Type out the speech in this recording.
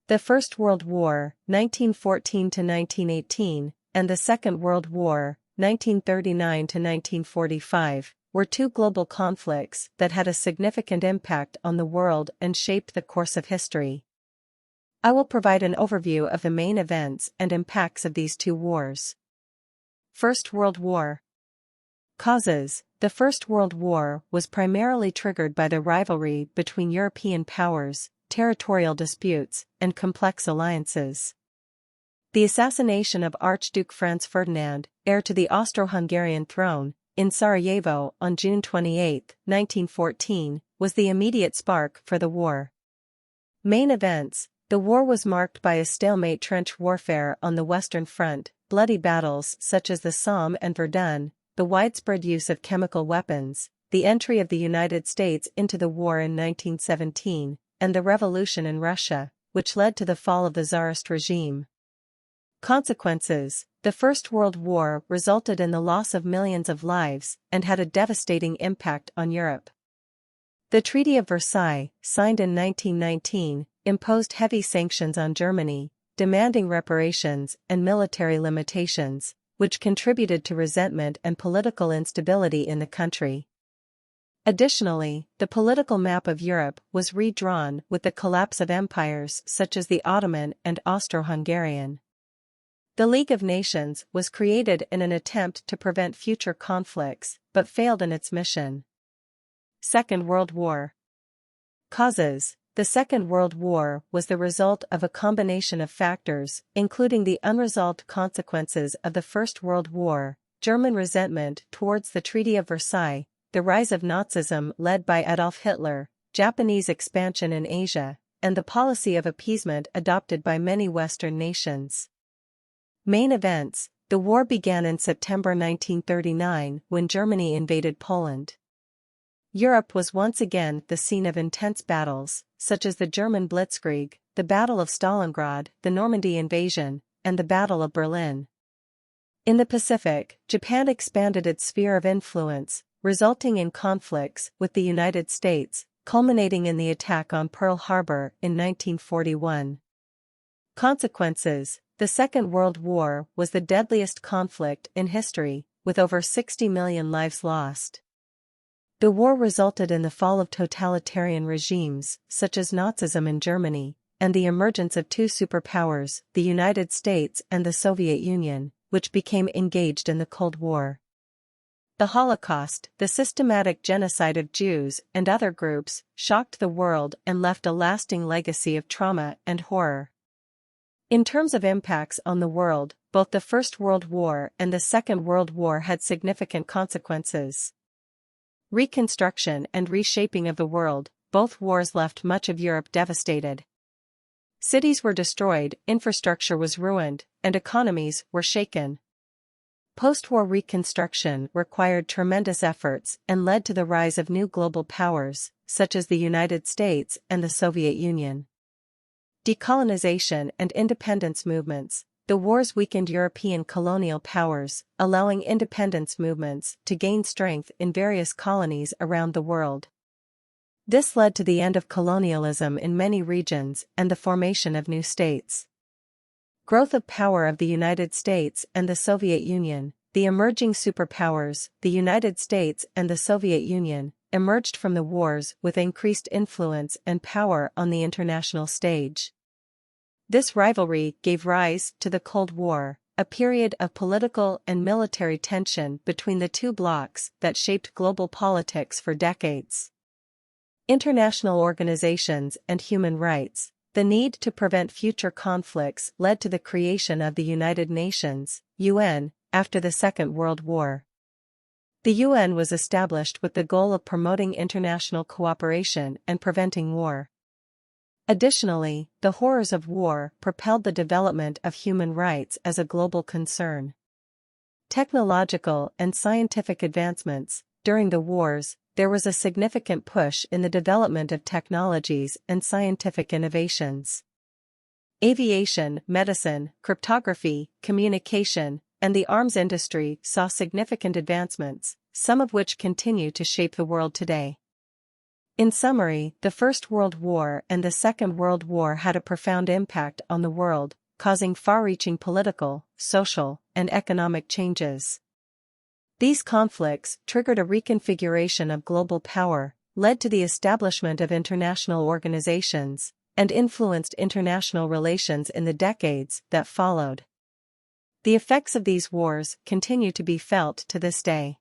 The First World War, 1914 to 1918, and the Second World War, 1939 to 1945, were two global conflicts that had a significant impact on the world and shaped the course of history. I will provide an overview of the main events and impacts of these two wars. First World War. Causes. The First World War was primarily triggered by the rivalry between European powers, territorial disputes, and complex alliances. The assassination of Archduke Franz Ferdinand, heir to the Austro-Hungarian throne, in Sarajevo on June 28, 1914, was the immediate spark for the war. Main events. The war was marked by a stalemate trench warfare on the Western Front, bloody battles such as the Somme and Verdun, the widespread use of chemical weapons, the entry of the United States into the war in 1917, and the revolution in Russia, which led to the fall of the Tsarist regime. Consequences. The First World War resulted in the loss of millions of lives and had a devastating impact on Europe. The Treaty of Versailles, signed in 1919, imposed heavy sanctions on Germany, demanding reparations and military limitations, which contributed to resentment and political instability in the country. Additionally, the political map of Europe was redrawn with the collapse of empires such as the Ottoman and Austro-Hungarian. The League of Nations was created in an attempt to prevent future conflicts, but failed in its mission. Second World War. Causes. The Second World War was the result of a combination of factors, including the unresolved consequences of the First World War, German resentment towards the Treaty of Versailles, the rise of Nazism led by Adolf Hitler, Japanese expansion in Asia, and the policy of appeasement adopted by many Western nations. Main events. The war began in September 1939 when Germany invaded Poland. Europe was once again the scene of intense battles, such as the German Blitzkrieg, the Battle of Stalingrad, the Normandy invasion, and the Battle of Berlin. In the Pacific, Japan expanded its sphere of influence, resulting in conflicts with the United States, culminating in the attack on Pearl Harbor in 1941. Consequences. The Second World War was the deadliest conflict in history, with over 60 million lives lost. The war resulted in the fall of totalitarian regimes, such as Nazism in Germany, and the emergence of two superpowers, the United States and the Soviet Union, which became engaged in the Cold War. The Holocaust, the systematic genocide of Jews and other groups, shocked the world and left a lasting legacy of trauma and horror. In terms of impacts on the world, both the First World War and the Second World War had significant consequences. Reconstruction and reshaping of the world. Both wars left much of Europe devastated. Cities were destroyed, infrastructure was ruined, and economies were shaken. Post-war reconstruction required tremendous efforts and led to the rise of new global powers, such as the United States and the Soviet Union. Decolonization and independence movements. The wars weakened European colonial powers, allowing independence movements to gain strength in various colonies around the world. This led to the end of colonialism in many regions and the formation of new states. Growth of power of the United States and the Soviet Union. The emerging superpowers, the United States and the Soviet Union, emerged from the wars with increased influence and power on the international stage. This rivalry gave rise to the Cold War, a period of political and military tension between the two blocs that shaped global politics for decades. International organizations and human rights. The need to prevent future conflicts led to the creation of the United Nations, UN, after the Second World War. The UN was established with the goal of promoting international cooperation and preventing war. Additionally, the horrors of war propelled the development of human rights as a global concern. Technological and scientific advancements. During the wars, there was a significant push in the development of technologies and scientific innovations. Aviation, medicine, cryptography, communication, and the arms industry saw significant advancements, some of which continue to shape the world today. In summary, the First World War and the Second World War had a profound impact on the world, causing far-reaching political, social, and economic changes. These conflicts triggered a reconfiguration of global power, led to the establishment of international organizations, and influenced international relations in the decades that followed. The effects of these wars continue to be felt to this day.